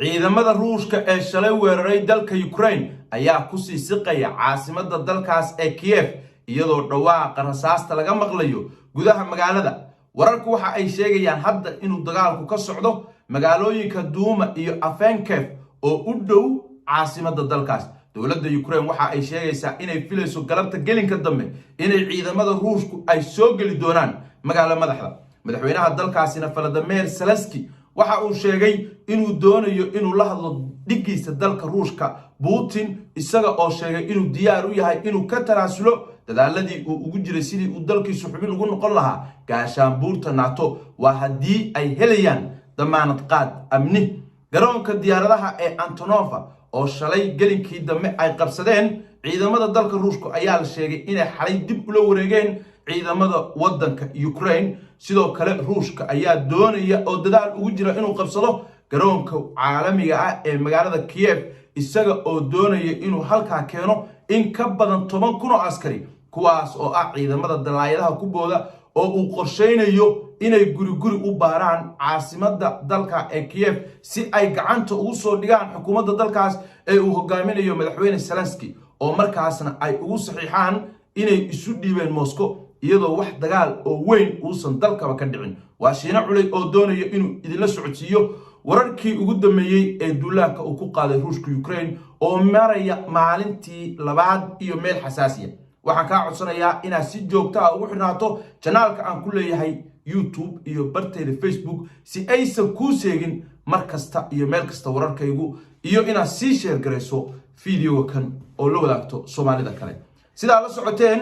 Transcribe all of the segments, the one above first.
ciidamada Ruushka ee shalay weeraray dalka Ukraine ayaa ku sii siqaya caasimadda dalkaas ee Kiev iyadoo dhawaaqa rasaasta laga maqlayo gudaha magaalada. Wararku waxa ay sheegayaan hadda inuu dagaalku ka socdo magaalooyinka Duma iyo Afenkev oo u dhow caasimadda dalkaas. dowladda Ukraine waxa ay sheegaysaa inay filayso galabta gelinka dambe inay ciidamada Ruushku ay soo gali doonaan magaalada madaxda. madaxweynaha dalkaasina Volodymyr Zelensky waxa uu sheegay inuu doonayo inuu la hadlo dhigiisa dalka Ruushka Putin isaga oo sheegay inuu diyaar u yahay inuu ka tanaasulo dadaaladii uu ugu jiray sidii uu dalkiisu xubin ugu noqon lahaa gaashaanbuurta NATO waa haddii ay helayaan damaanad qaad amni. garoonka diyaaradaha ee Antonov oo shalay gelinkii dambe ay qabsadeen ciidamada dalka Ruushka ayaa la sheegay inay xalay dib ula wareegeen ciidamada wadanka Ukraine. sidoo kale Ruushka ayaa doonaya oo dadaal ugu jira inuu qabsado garoonka caalamiga ah ee magaalada Kiev isaga oo doonaya inuu halka keeno in ka badan 10,000 oo askari kuwaas oo ah ciidamada dalaayadaha ku booda oo uu qorsheynayo inay guri u baaraan caasimadda dalka ee Kiev si ay gacanta ugu soo dhigaan xukuumadda dalkaas ee uu hogaaminayo madaxweyne Zelensky oo markaasna ay ugu saxiixaan inay isu dhiibeen Moscow iyadoo wax dagaal oo weyn uusan dalkaba ka dhicin. waa shiina culay oo doonaya inuu idinla socodsiiyo wararkii ugu dambeeyay ee duulaanka uu ku qaaday Ruushka Ukraine oo maraya maalintii labaad iyo meel xasaasiya. waxaan ka codsanayaa inaad si joogto ah ugu xirnaato channelka aan ku leeyahay YouTube iyo barteeda Facebook si aysan ku seegin markasta iyo meel kasta wararkaygu iyo inaad si share gareyso video kan oo la wadaagto Soomaalida kale. sida la socoteen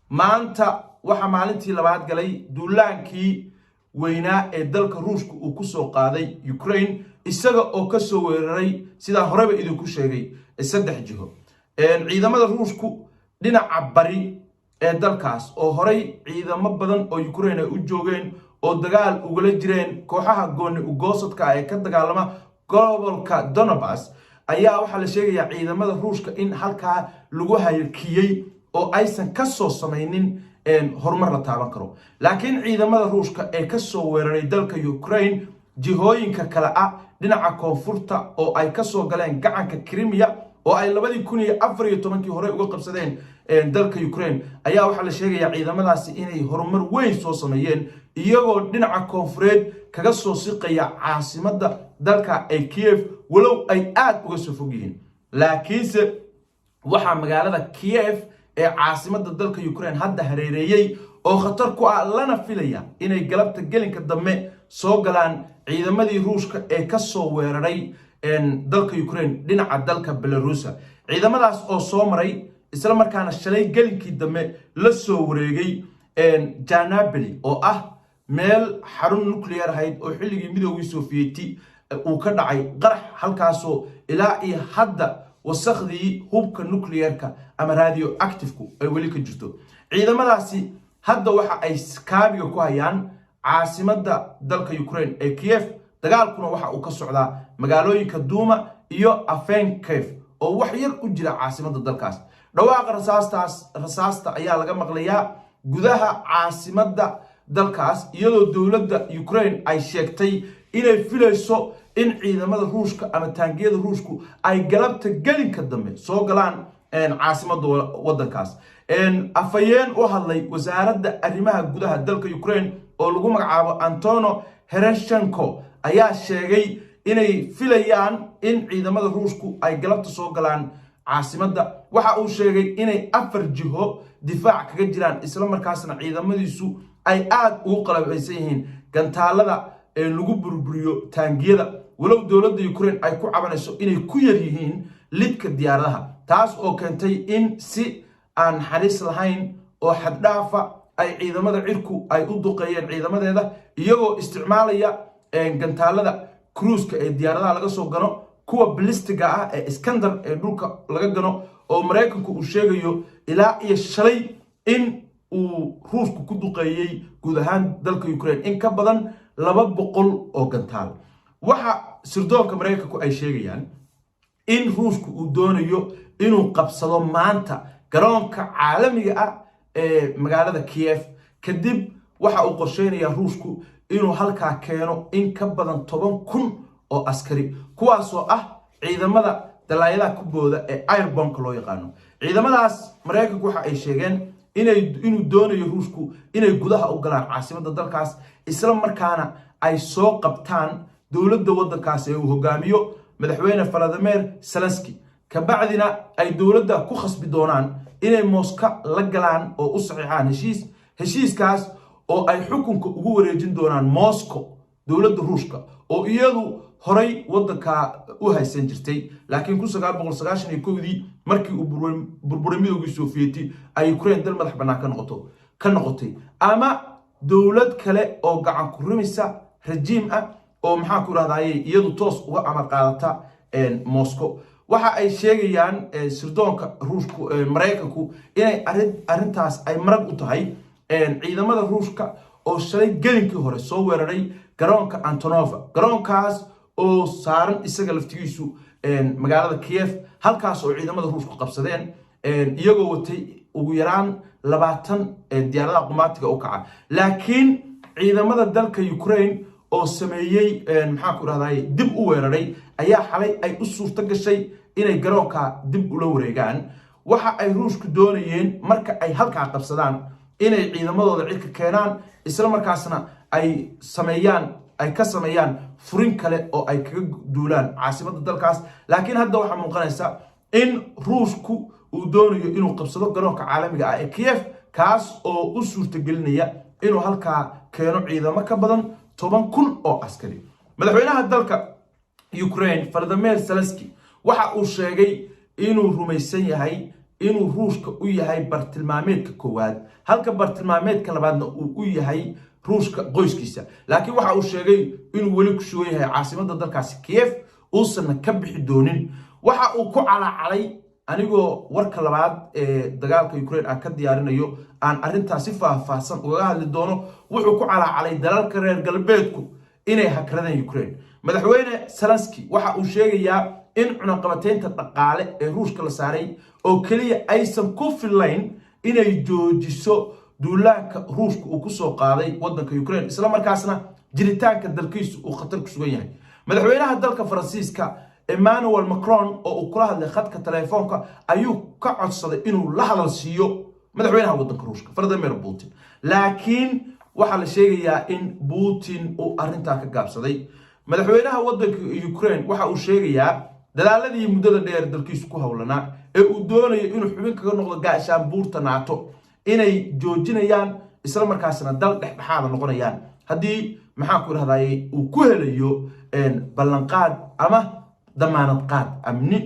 maanta waxa maalintii labaad galay duulaankii weynaa ee dalka Ruushka uu ku soo qaaday Ukraine isaga oo ka soo weeraray sida horeba idinku sheegay 3 jiho. ciidamada Ruushku dhinaca bari ee dalkaas oo horay ciidamo badan oo Ukraine u joogeen oo dagaal ugala jireen kooxaha gooni u goosadka ee ka dagaalama gobolka Donbass ayaa waxa la sheegayaa ciidamada Ruushka in halka lagu hayirkiyay oo aysan ka soo sameeynin horumar la taaban karo. laakiin ciidamada Ruushka ee ka soo weeraray dalka Ukraine jihooyinka kala ah dhinaca koonfurta oo ay ka soo galeen gacanka Crimea oo ay 2014 hore uga qabsadeen dalka Ukraine ayaa waxa la sheegayaa ciidamadaasi inay horumar weyn soo sameeyeen iyagoo dhinaca koonfureed kaga soo siqaya caasimadda dalka ee Kiev walow ay aad uga soo fog yihiin. laakiinse waxa magaalada Kiev ee caasimadda dalka Ukraine hadda hareereeyay oo khatar ku ah lana filaya inay galabta gelinka dambe soo galaan ciidamadii Ruushka ee ka soo weeraray dalka Ukraine dhinaca dalka Belarus. ciidamadaas oo soo maray isla markaana shalay gelinkii dambe la soo wareegay Janabili oo ah meel xarun nuclear ahayd oo xilligii Midowgii Soviyeeti uu ka dhacay qarax halkaasoo ilaa iyo hadda wasakhdii hubka nuclearka ama radioactive-ku ay weli ka jirto. ciidamadaasi hadda waxa ay kaabiga ku hayaan caasimadda dalka Ukraine ee Kiev. dagaalkuna waxa uu ka socdaa magaalooyinka Duma iyo Afenkev oo wax yar u jira caasimadda dalkaas. dhawaaqa rasaasta ayaa laga maqlayaa gudaha caasimadda dalkaas iyadoo dowladda Ukraine ay sheegtay inay filayso in ciidamada Ruushka ama taangiyada Ruushku ay galabta gelinka dambe soo galaan caasimadda wadankaas. afayeen u hadlay wasaaradda arrimaha gudaha dalka Ukraine oo lagu magacaabo Antono Herashenko ayaa sheegay inay filayaan in ciidamada Ruushku ay galabta soo galaan caasimadda. waxa uu sheegay inay 4 jiho difaac kaga jiraan isla markaasna ciidamadiisu ay aad ugu qalabeysan yihiin gantaalada ee lagu burburiyo taangiyada walow dowladda Ukraine ay ku cabanayso inay ku yar yihiin lidka diyaaradaha taas oo keentay in si aan xariis lahayn oo xad dhaafa ay ciidamada cirku ay u duqeeyeen ciidamadeeda iyagoo isticmaalaya gantaalada cruise-ka ee diyaaradaha laga soo gano kuwa ballistiga ah ee Iskander ee dhulka laga gano oo Mareykanku uu sheegayo ilaa iyo shalay in uu Ruushku ku duqeeyay guud ahaan dalka Ukraine in ka badan 200 oo gantaal. waxa sirdoonka Mareykanku ay sheegayaan in Ruushku uu doonayo inuu qabsado maanta garoonka caalamiga ah ee magaalada Kiev kadib waxa uu qorsheynayaa Ruushku inuu halka keeno in ka badan 10,000 oo askari kuwaasoo ah ciidamada dalaayadaha ku booda ee airborne loo yaqaano ciidamadaas Mareykanku waxa ay sheegeen inuu doonayo Ruushku inay gudaha u galaan caasimadda dalkaas isla markaana ay soo qabtaan dawladda waddankaas ee uu hogaamiyo madaxweyne Volodymyr Zelensky ka bacdina ay dawladda ku khasbi doonaan inay Moscow la galaan oo u saxiixaan heshiiskaas oo ay xukunka ugu wareejin doonaan Moscow dawladda Ruushka oo iyadu horay waddanka u haysan jirtay laakiin 1991 markii uu burburay midowgii Sovieti ay Ukraine dal madax bannaan ka noqotay ama dawlad kale oo gacan ku rumisa regime ah oo maxaa ku raadayay iyadu toos uga amar qaadata Moscow waxa ay sheegayaan sirdoonka Ruushku Mareykanku inay arintaas ay marag u tahay ciidamada Ruushka oo shalay gelinkii hore soo weeraray garoonka Antonov garoonkaas oo saaran isaga laftigiisu magaalada Kiev halkaas oo ciidamada Ruushku qabsadeen iyagoo watay ugu yaraan 20 diyaaradaha qumaatiga u kaca laakiin ciidamada dalka Ukraine oo sameeyay maxaa ku raadayay dib u weeraray ayaa xalay ay u suurta gashay inay garoonka dib ula wareegaan waxa ay Ruushku doonayeen marka ay halka qabsadaan inay ciidamadooda cirka keenaan isla markaasna ay ka sameeyaan furin kale oo ay kaga duulaan caasimadda dalkaas laakiin hadda waxa muuqanaysa in Ruushku uu doonayo inuu qabsado garoonka caalamiga ah ee Kiev kaas oo u suurta gelinaya inuu halka keeno ciidamo ka badan 10,000 oo askari madaxweynaha dalka Ukraine Volodymyr Zelensky waxa uu sheegay inuu rumaysan yahay inuu Ruushka u yahay bartilmaameedka koowaad halka bartilmaameedka labaadna uu u yahay Ruushka qoyskiisa laakiin waxa uu sheegay inuu wali ku sugan yahay caasimadda dalkaas Kiev uusan ka bixi doonin waxa uu ku calacalay anigoo warka labaad ee dagaalka Ukraine aan ka diyaarinayo aan arintaas si faahfaahsan uga hadli doono wuxuu ku calacalay dalalka reer galbeedku inay hakradeen Ukraine madaxweyne Zelensky waxa uu sheegayaa in cunaqabateynta dhaqaale ee Ruushka la saaray oo kaliya aysan ku filayn inay joojiso duulaanka Ruushka uu ku soo qaaday waddanka Ukraine isla markaasna jiritaanka dalkiisu uu khatar ku sugan yahay madaxweynaha dalka Faransiiska Emmanuel Macron oo uu kula hadlay khadka telefoonka ayuu ka codsaday inuu la hadal siiyo madaxweynaha waddanka Ruushka Vladimir Putin laakiin waxa la sheegayaa in Putin uu arinta ka gaabsaday madaxweynaha waddanka Ukraine waxa uu sheegayaa dadaaladii muddada dheer dalkiisu ku hawlanaa ee uu doonayo inuu xubin kaga noqdo gaashaan buurta NATO inay joojinayaan isla markaasna dal dhexdhexaad noqonayaan haddii maxaa ku raadayay uu ku helayo ballanqaad ama damaanad qaad amni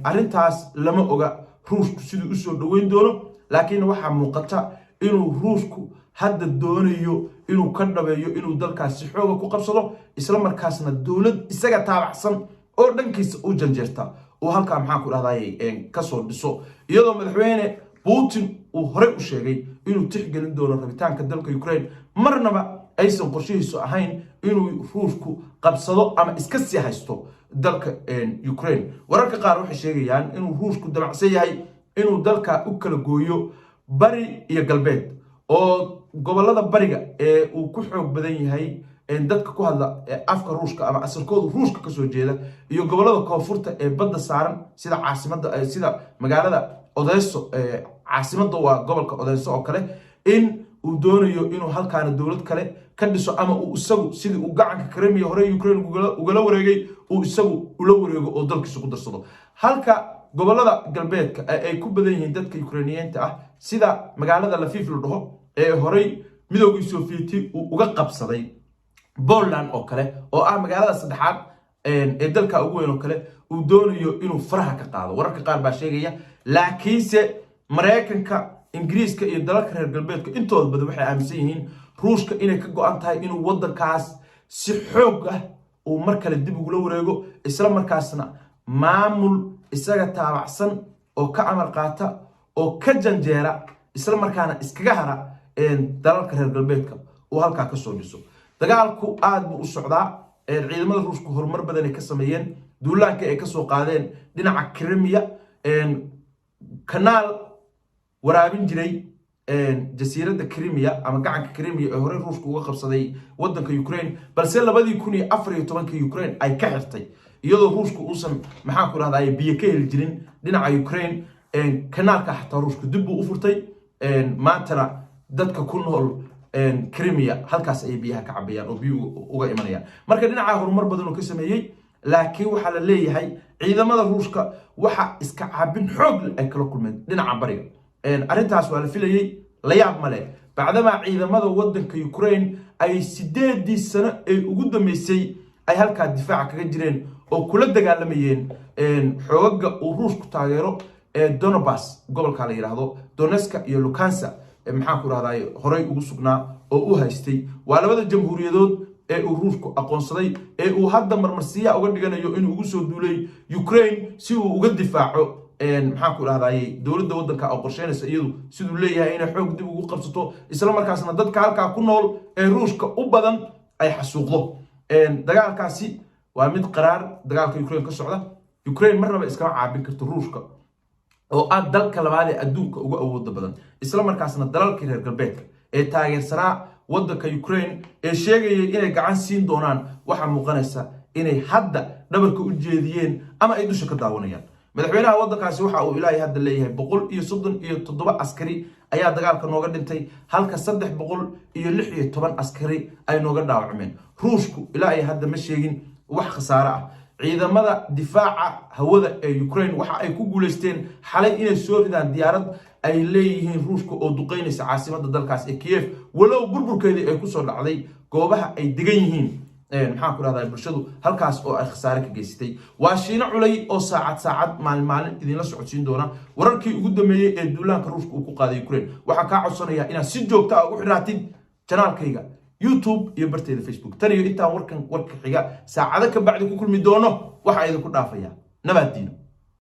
arintaas lama oga Ruushku siduu u soo dhaweyn doono laakiin waxa muuqata inuu Ruushku hadda doonayo inuu ka dhabeeyo inuu dalkaas si xoog ku qabsado isla markaasna dawlad isaga taabacsan oo dhankiisa u janjeerta oo halka maxaa ku raadayay ka soo dhiso iyadoo madaxweyne Putin uu hore u sheegay inuu tixgelin doono rabitaanka dalka Ukraine marnaba aysan qorshihiisu ahayn inuu Ruushku qabsado ama iska sii haysto dalka Ukraine wararka qaar waxay sheegayaan inuu Ruushku damacsan yahay inuu dalka u kala gooyo bari iyo galbeed oo gobolada bariga ee uu ku xoog badan yahay dadka ku hadla afka Ruushka ama asalkoodu Ruushka ka soo jeeda iyo gobolada koonfurta ee badda saaran sida caasimadda sida magaalada Odessa caasimadda waa gobolka Odessa oo kale in uu doonayo inuu halkaana dawlad kale ka dhiso ama uu isagu sidii uu gacanka Crimea hore Ukraine ugala wareegay uu isagu ula wareego oo dalkiisa ku darsado halka gobolada galbeedka ay ku badan yihiin dadka Ukrainiyiinta ah sida magaalada Lviv la dhaho ee hore midowgii Sovieti uu uga qabsaday Poland oo kale oo ah magaalada saddexaad ee dalka ugu weyn oo kale uu doonayo inuu faraha ka qaado wararka qaar baa sheegaya laakiinse Mareykanka Ingiriiska iyo dalalka reer galbeedka intooda badan waxay aaminsan yihiin Ruushka inay ka go'an tahay inuu waddankaas si xoog ah uu mar kale dib ugu wareego isla markaasna maamul isaga taabacsan oo ka amar qaata oo ka janjeera isla markaana iskaga hara dalalka reer galbeedka oo halka ka soo dhiso dagaalku aad buu u socdaa ciidamada Ruushku horumar badan ay ka sameeyeen duulaanka ay ka soo qaadeen dhinaca Crimea kanaal waraabin jiray jasiiradda Crimea ama gacanka Crimea ee hore Ruushku uga qabsaday wadanka Ukraine balse 2014 Ukraine ay ka xirtay iyadoo Ruushku uusan maxaa ku raahday biyo ka heli jirin dhinaca Ukraine kanaalka xataa Ruushku dib u furtay maantana dadka ku nool Crimea halkaas ay biyaha ka cabayaan oo biyo uga imanayaan marka dhinaca horumar badan oo ka sameeyay laakiin waxa la leeyahay ciidamada Ruushka waxa iska caabin xoog ay kala kulmeen dhinaca bariga arintaas waa la filayay la yaab male bacdama ciidamada wadanka Ukraine ay 8 sano ay ugu dhameysay ay halka difaac kaga jireen oo kula dagaalamayeen xoogaga uu Ruushku taageero Donbas gobolka la yiraahdo Donetsk iyo Luhansk maxaa ku raahday horay ugu sugnaa oo u haystay waa labada jamhuuriyadood ee uu Ruushku aqoonsaday ee uu hadda marmarsiya uga dhiganayo inuu ugu soo duulay Ukraine si uu uga difaaco maxaa ku raahday dawladda wadanka oo qorsheynaysa iyadu sidoo leeyahay inay xoog dib ugu qabsato isla markaasna dadka halka ku nool ee Ruushka u badan ay xasuuqdo dagaalkaasi waa mid qaraar dagaalka Ukraine ka socda Ukraine marnaba iska caabin karto Ruushka oo aad dalka labaad ee adduunka ugu awood badan isla markaasna dalalka reer galbeedka ee taageersanaa wadanka Ukraine ee sheegayay inay gacan siin doonaan waxa muuqanaysa inay hadda dhabarka u jeediyeen ama ay dusha ka daawanayaan madaxweynaha wadankaasi waxa uu ilaahay hadda leeyahay 137 askari ayaa dagaalka nooga dhintay halka 316 askari ay nooga dhaawacmeen Ruushku ilaahay hadda ma sheegin wax khasaare ah ciidamada difaaca hawada ee Ukraine waxa ay ku guuleysteen xalay inay soo ridaan diyaarad ay leeyihiin Ruushka oo duqeynaysa caasimadda dalkaas ee Kiev walow burburkeedii ay ku soo dhacday goobaha ay degan yihiin maxaa ku raahday bulshadu halkaas oo ay khasaare ka geysatay waa shiino culay oo saacad maalin idin la socodsiin doona wararkii ugu dambeeyay ee duulaanka Ruushka uu ku qaaday Ukraine waxa ka codsanayaa inaad si joogto ah ugu xiraatid channelkayga YouTube iyo barteeda Facebook tan iyo intaan warka xiga saacado ka bacdi ku kulmi doono waxa idinku dhaafaya nabad diino